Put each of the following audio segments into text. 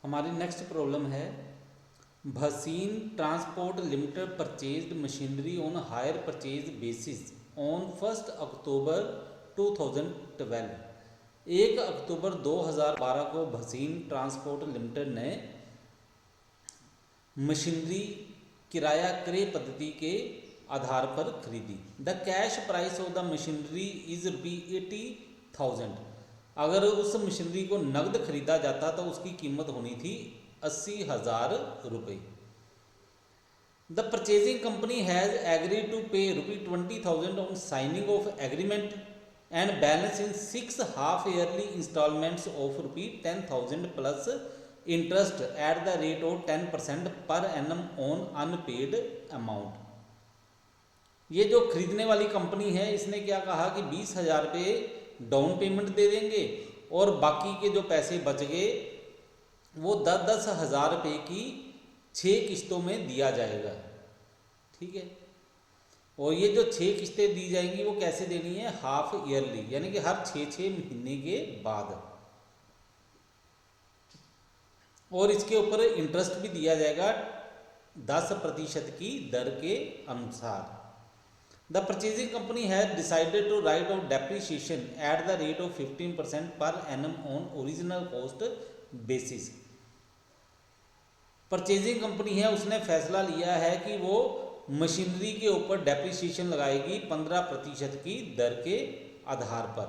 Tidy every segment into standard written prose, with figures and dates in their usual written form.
हमारी next problem है Bhasin transport limited purchased machinery on hire purchase basis on 1 अक्टूबर 2012। 1 अक्टूबर 2012 को Bhasin transport limited ने machinery किराया क्रय पद्धति के आधार पर खरीदी। The cash price of the machinery is ₹80,000। अगर उस मशीनरी को नकद खरीदा जाता तो उसकी कीमत होनी थी 80,000 रुपये। The purchasing company has agreed to pay ₹20,000 on signing of agreement and balance in 6 half yearly instalments of ₹10,000 plus interest at the rate of 10% per annum on unpaid amount. ये जो खरीदने वाली कंपनी है इसने क्या कहा कि 20,000 रुपये डाउन पेमेंट दे देंगे और बाकी के जो पैसे बच गए वो 10,000 रुपये की 6 किस्तों में दिया जाएगा। ठीक है, और ये जो 6 किस्तें दी जाएंगी वो कैसे देनी है? हाफ ईयरली, यानी कि हर 6 महीने के बाद, और इसके ऊपर इंटरेस्ट भी दिया जाएगा 10% की दर के अनुसार। The purchasing company has decided to write off depreciation at the rate of 15% per annum on original cost basis. Purchasing company है उसने फैसला लिया है कि वो मशीनरी के ऊपर डेप्रिसिएशन लगाएगी 15% की दर के आधार पर,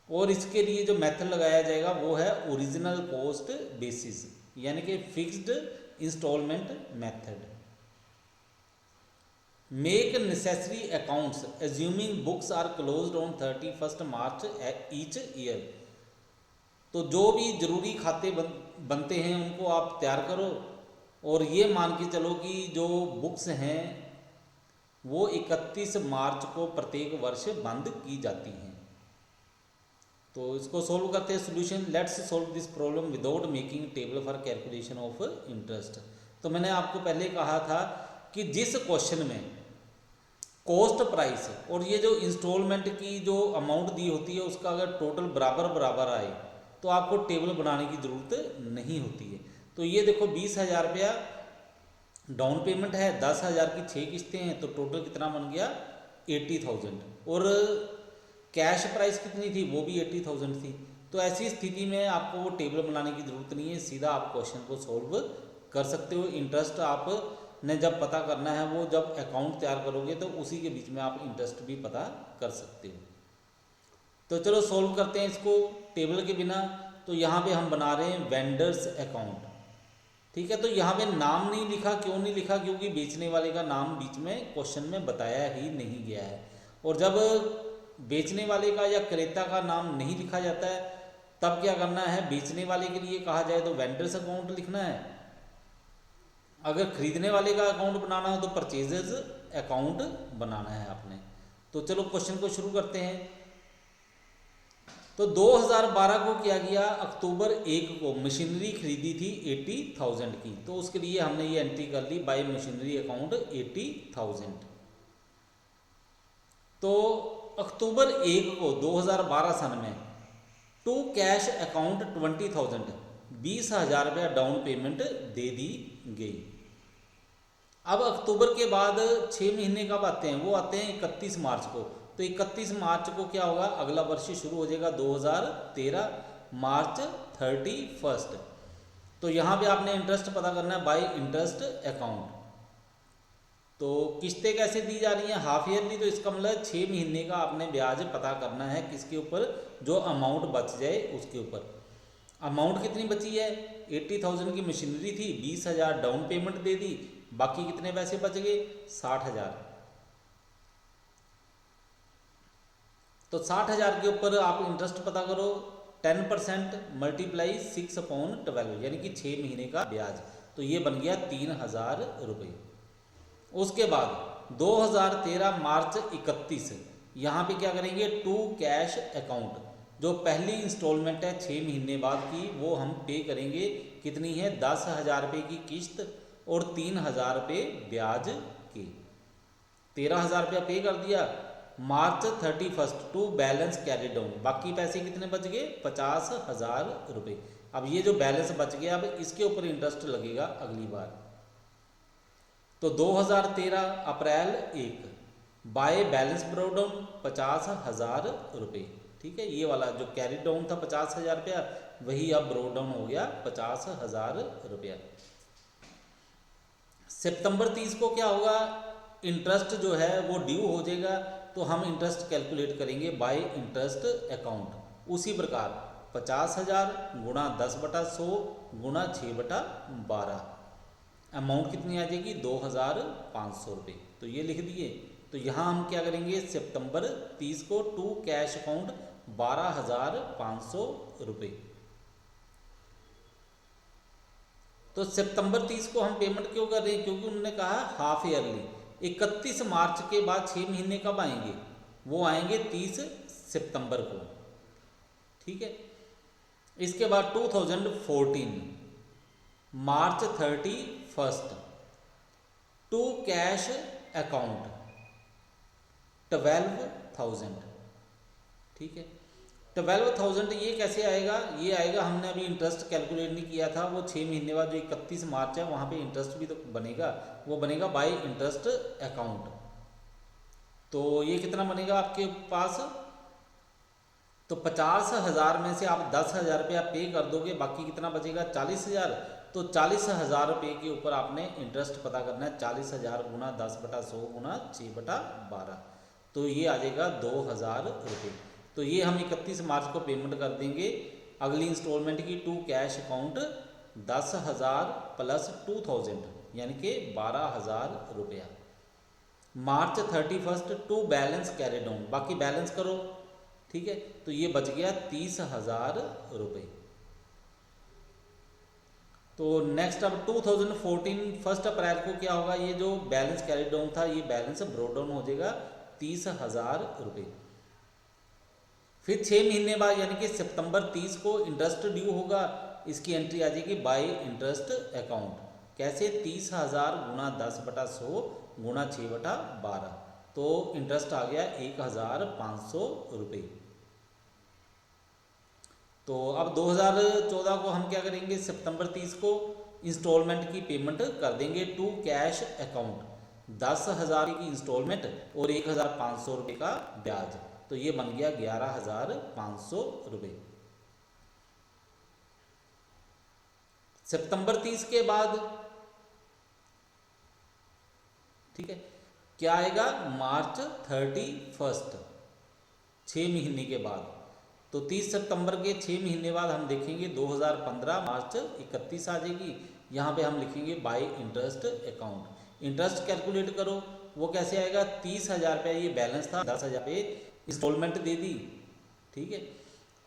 और इसके लिए जो मेथड लगाया जाएगा वो है ओरिजिनल कॉस्ट बेसिस, यानी कि fixed instalment method. Make necessary accounts assuming books are closed on 31 March each year. तो जो भी जरूरी खाते बनते हैं उनको आप तैयार करो, और ये मान के चलो कि जो बुक्स हैं वो 31 मार्च को प्रत्येक वर्ष बंद की जाती हैं। तो इसको सोल्व करते हैं। Solution, let's solve this problem without making table for calculation of interest. तो मैंने आपको पहले कहा था कि जिस क्वेश्चन में कॉस्ट प्राइस और ये जो इंस्टॉलमेंट की जो अमाउंट दी होती है उसका अगर टोटल बराबर बराबर आए तो आपको टेबल बनाने की ज़रूरत नहीं होती है। तो ये देखो 20,000 रुपया डाउन पेमेंट है, 10,000 की 6 किस्तें हैं, तो टोटल कितना बन गया? 80,000। और कैश प्राइस कितनी थी? वो भी 80,000 थी। तो ऐसी स्थिति में आपको वो टेबल बनाने की ज़रूरत नहीं है, सीधा आप क्वेश्चन को सोल्व कर सकते हो। इंटरेस्ट आपने जब पता करना है वो जब अकाउंट तैयार करोगे तो उसी के बीच में आप इंटरेस्ट भी पता कर सकते हो। तो चलो सोल्व करते हैं इसको टेबल के बिना। तो यहाँ पे हम बना रहे हैं वेंडर्स अकाउंट। ठीक है, तो यहाँ पे नाम नहीं लिखा, क्यों नहीं लिखा? क्योंकि बेचने वाले का नाम बीच में क्वेश्चन में बताया ही नहीं गया है, और जब बेचने वाले का या क्रेता का नाम नहीं लिखा जाता है तब क्या करना है? बेचने वाले के लिए कहा जाए तो वेंडर्स अकाउंट लिखना है, अगर खरीदने वाले का अकाउंट बनाना हो तो परचेजेज अकाउंट बनाना है आपने। तो चलो क्वेश्चन को शुरू करते हैं। तो 2012 को क्या किया? अक्टूबर 1 को मशीनरी खरीदी थी 80,000 की, तो उसके लिए हमने ये एंट्री कर ली बाय मशीनरी अकाउंट 80,000। तो अक्टूबर 1 को 2012 सन में टू कैश अकाउंट 20,000, 20,000 रुपया डाउन पेमेंट दे दी गई। अब अक्टूबर के बाद 6 महीने कब आते हैं? वो आते हैं 31 मार्च को। तो 31 मार्च को क्या होगा? अगला वर्ष शुरू हो जाएगा 2013 मार्च 31। तो यहाँ पे आपने इंटरेस्ट पता करना है बाय इंटरेस्ट अकाउंट। तो किस्तें कैसे दी जा रही हैं? हाफ ईयरली, तो इसका मतलब 6 महीने का आपने ब्याज पता करना है। किसके ऊपर? जो अमाउंट बच जाए उसके ऊपर। अमाउंट कितनी बची है? 80,000 की मशीनरी थी, 20,000 डाउन पेमेंट दे दी, बाकी कितने पैसे बच गए? 60,000। तो 60,000 के ऊपर आप इंटरेस्ट पता करो, 10% मल्टीप्लाई 6/12, यानी कि 6 महीने का ब्याज। तो ये बन गया 3,000 रुपये। उसके बाद 2013 मार्च 31, यहाँ पे क्या करेंगे? टू कैश अकाउंट, जो पहली इंस्टॉलमेंट है 6 महीने बाद की, वो हम पे करेंगे। कितनी है? 10,000 रुपये की किस्त और 3,000 रुपये ब्याज के। 13,000 रुपया पे कर दिया। मार्च 31 टू बैलेंस कैरी डाउन, बाकी पैसे कितने बच गए? 50,000 रुपये। अब ये जो बैलेंस बच गया अब इसके ऊपर इंटरेस्ट लगेगा अगली बार। तो 2013 अप्रैल 1 बाय बैलेंस ब्रोडाउन 50,000 रुपये। ठीक है, ये वाला जो कैरी डाउन था 50,000 रुपया, वही अब ब्रोड डाउन हो गया 50,000 रुपया। सितंबर 30 को क्या होगा, इंटरेस्ट जो है वो ड्यू हो जाएगा, तो हम इंटरेस्ट कैलकुलेट करेंगे बाय इंटरेस्ट अकाउंट। उसी प्रकार 50,000 गुणा 10/100 गुणा 6/12, अमाउंट कितनी आ जाएगी 2,500 रुपये। तो ये लिख दिए। तो यहाँ हम क्या करेंगे, सितंबर 30 को टू कैश अकाउंट 12,500 रुपये। तो सितंबर 30 को हम पेमेंट क्यों कर रहे हैं, क्योंकि उन्होंने कहा हाफ ईयरली। 31 मार्च के बाद 6 महीने कब आएंगे, वो आएंगे 30 सितंबर को। ठीक है, इसके बाद 2014 मार्च 31 टू कैश अकाउंट 12,000। ठीक है, 12,000 ये कैसे आएगा, ये आएगा, हमने अभी इंटरेस्ट कैलकुलेट नहीं किया था, वो 6 महीने बाद जो 31 मार्च है वहाँ पे इंटरेस्ट भी तो बनेगा, वो बनेगा बाय इंटरेस्ट अकाउंट। तो ये कितना बनेगा आपके पास, तो 50,000 में से आप 10,000 रुपया पे कर दोगे, बाकी कितना बचेगा 40,000। तो 40,000 रुपये के ऊपर आपने इंटरेस्ट पता करना है। 40,000 गुणा 10/100 गुणा 6/12, तो ये आ जाएगा 2,000 रुपये। तो ये हम 31 मार्च को पेमेंट कर देंगे। अगली इंस्टॉलमेंट की टू कैश अकाउंट 10,000 प्लस 2,000 यानी कि 12,000 रुपया। मार्च 31 टू बैलेंस कैरी डाउन, बाकी बैलेंस करो। ठीक है, तो ये बच गया 30,000 रुपये। तो नेक्स्ट अब 2014 1 अप्रैल को क्या होगा, ये जो बैलेंस कैरी डाउन था ये बैलेंस ब्रोड डाउन हो जाएगा 30,000 रुपये। फिर 6 महीने बाद यानी कि सितंबर 30 को इंटरेस्ट ड्यू होगा, इसकी एंट्री आ जाएगी बाय इंटरेस्ट अकाउंट। कैसे, 30,000 गुणा 10/100 गुणा 6/12, तो इंटरेस्ट आ गया 1,500 रुपये। तो अब 2014 को हम क्या करेंगे, सितंबर 30 को इंस्टॉलमेंट की पेमेंट कर देंगे टू कैश अकाउंट 10,000 की इंस्टॉलमेंट और 1,500 रुपये का ब्याज, तो ये बन गया 11,500 रुपये। सितंबर 30 के बाद ठीक है क्या आएगा, मार्च 31 6 महीने के बाद। तो 30 सितंबर के 6 महीने बाद हम देखेंगे 2015 मार्च 31 आ जाएगी। यहाँ पे हम लिखेंगे bye interest account. Interest calculate करो, वो कैसे आएगा, 30,000 रुपया ये बैलेंस था, 10,000 पे इंस्टॉलमेंट दे दी। ठीक है,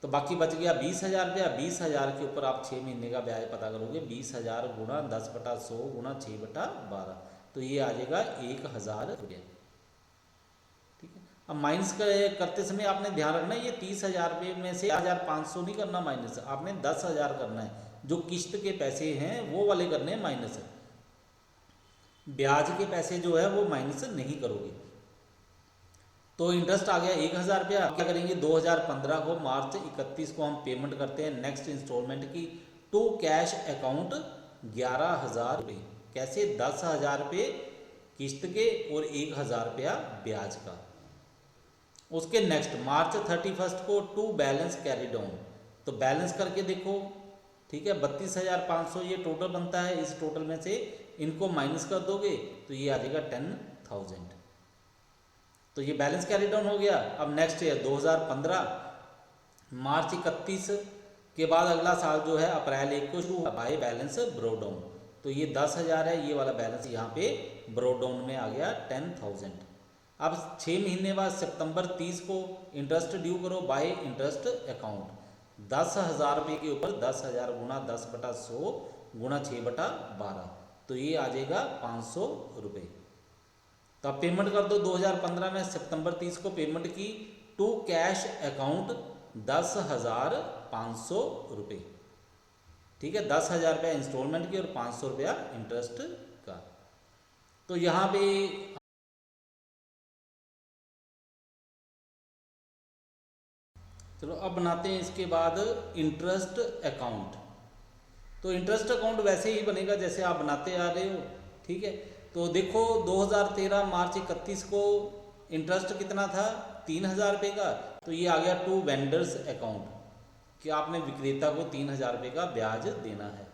तो बाकी बच गया 20,000 रुपया। 20,000 के ऊपर आप 6 महीने का ब्याज पता करोगे, 20,000 गुणा 10/100 गुणा 6/12, तो ये आ जाएगा 1,000 रुपया। ठीक है, अब माइनस करते समय आपने ध्यान रखना है, ये 30,000 रुपये में से 1,500 नहीं करना माइनस, आपने 10,000 करना है। जो किस्त के पैसे हैं वो वाले करने हैं माइनस, ब्याज के पैसे जो है वो माइनस नहीं करोगे। तो इंटरेस्ट आ गया 1,000 रुपया। क्या करेंगे, 2015 को मार्च 31 को हम पेमेंट करते हैं नेक्स्ट इंस्टॉलमेंट की टू कैश अकाउंट 11,000 रुपये। कैसे, 10,000 रुपये किस्त के और 1,000 रुपया ब्याज का। उसके नेक्स्ट मार्च 31 को टू बैलेंस कैरी डाउन, तो बैलेंस करके देखो। ठीक है, 32,500 ये टोटल बनता है, इस टोटल में से इनको माइनस कर दोगे तो ये आ जाएगा 10,000। तो ये बैलेंस कैरी डाउन हो गया। अब नेक्स्ट ईयर 2015 मार्च 31 के बाद अगला साल जो है अप्रैल 1 को शुरू बाय बैलेंस ब्रोड डाउन, तो ये 10,000 है, ये वाला बैलेंस यहाँ पे ब्रोड डाउन में आ गया 10,000। अब 6 महीने बाद सितंबर 30 को इंटरेस्ट ड्यू करो बाय इंटरेस्ट अकाउंट। 10,000 रुपये के ऊपर 10,000 गुणा 10/100 गुणा 6/12, तो ये आ जाएगा 500 रुपये। तो आप पेमेंट कर दो। 2015 में सितंबर 30 को पेमेंट की टू कैश अकाउंट 10,500 रुपये। ठीक है, 10,000 रुपया इंस्टॉलमेंट की और 500 रुपया इंटरेस्ट का। तो यहाँ पे चलो अब बनाते हैं इसके बाद इंटरेस्ट अकाउंट। तो इंटरेस्ट अकाउंट वैसे ही बनेगा जैसे आप बनाते आ रहे हो, ठीक है। तो देखो 2013 मार्च 31 को इंटरेस्ट कितना था, 3,000 रुपये का। तो ये आ गया टू वेंडर्स अकाउंट कि आपने विक्रेता को 3,000 रुपये का ब्याज देना है।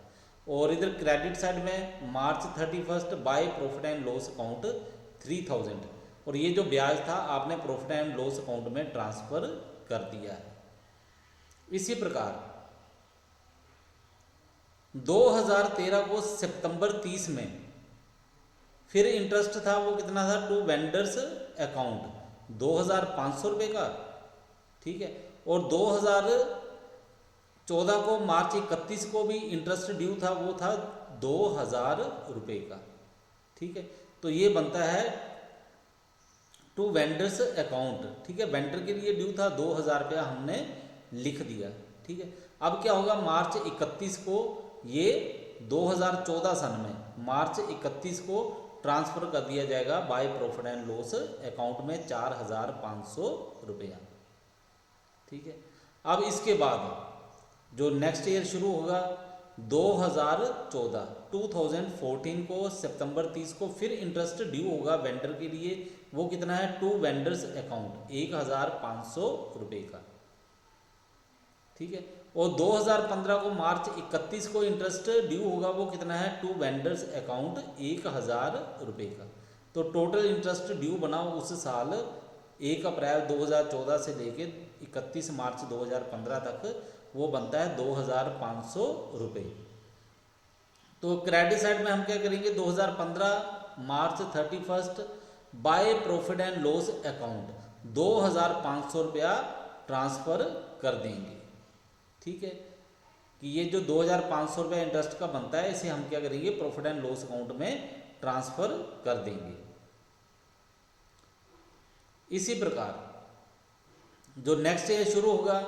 और इधर क्रेडिट साइड में मार्च 31 by profit and loss account 3,000, और ये जो ब्याज था आपने प्रॉफिट एंड लॉस अकाउंट में ट्रांसफर कर दिया है। इसी प्रकार 2013 को सितंबर 30 में फिर इंटरेस्ट था, वो कितना था, टू वेंडर्स अकाउंट 2,500 रुपये का, ठीक है। और 2014 को मार्च 31 को भी इंटरेस्ट ड्यू था, वो था 2,000 रुपये का, ठीक है। तो ये बनता है टू वेंडर्स अकाउंट, ठीक है। वेंडर के लिए ड्यू था 2,000 रुपया, हमने लिख दिया, ठीक है। अब क्या होगा, मार्च 31 को ये 2014 सन में मार्च 31 को ट्रांसफ़र कर दिया जाएगा by profit and loss account में 4,500 रुपया, ठीक है। अब इसके बाद जो नेक्स्ट ईयर शुरू होगा 2014 को सितंबर 30 को फिर इंटरेस्ट ड्यू होगा वेंडर के लिए, वो कितना है, टू वेंडर्स अकाउंट 1,500 रुपये का, ठीक है। और 2015 को मार्च 31 को इंटरेस्ट ड्यू होगा, वो कितना है, टू वेंडर्स अकाउंट 1,000 रुपये का। तो टोटल इंटरेस्ट ड्यू बना उस साल 1 अप्रैल 2014 से लेके 31 मार्च 2015 तक, वो बनता है 2,500 रुपये। तो क्रेडिट साइड में हम क्या करेंगे, 2015 मार्च 31 by profit and loss account 2,500 रुपया ट्रांसफ़र कर देंगे, ठीक है। कि ये जो 2,500 रुपया इंटरेस्ट का बनता है, इसे हम क्या करेंगे, प्रॉफिट एंड लॉस अकाउंट में ट्रांसफ़र कर देंगे। इसी प्रकार जो नेक्स्ट ईयर शुरू होगा,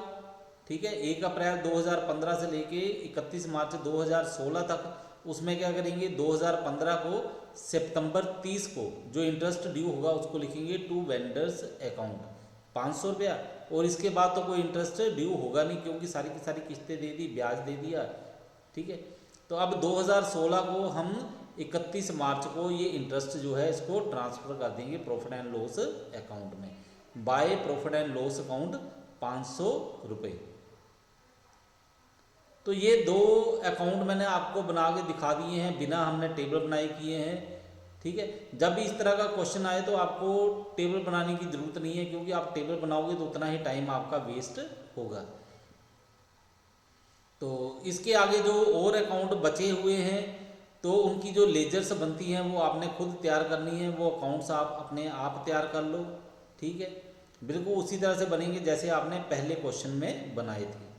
ठीक है, 1 अप्रैल 2015 से लेके 31 मार्च 2016 तक, उसमें क्या करेंगे, 2015 को सितंबर 30 को जो इंटरेस्ट ड्यू होगा उसको लिखेंगे टू वेंडर्स अकाउंट 500 रुपया। और इसके बाद तो कोई इंटरेस्ट ड्यू होगा नहीं, क्योंकि सारी की सारी किस्तें दे दी, ब्याज दे दिया, ठीक है। तो अब 2016 को हम 31 मार्च को ये इंटरेस्ट जो है इसको ट्रांसफ़र कर देंगे प्रॉफिट एंड लॉस अकाउंट में by profit and loss account 500 रुपये। तो ये दो अकाउंट मैंने आपको बना के दिखा दिए हैं, बिना हमने टेबल बनाए किए हैं, ठीक है। जब भी इस तरह का क्वेश्चन आए तो आपको टेबल बनाने की ज़रूरत नहीं है, क्योंकि आप टेबल बनाओगे तो उतना ही टाइम आपका वेस्ट होगा। तो इसके आगे जो और अकाउंट बचे हुए हैं, तो उनकी जो लेजर्स बनती हैं वो आपने खुद तैयार करनी है, वो अकाउंट्स आप अपने आप तैयार कर लो, ठीक है। बिल्कुल उसी तरह से बनेंगे जैसे आपने पहले क्वेश्चन में बनाए थे।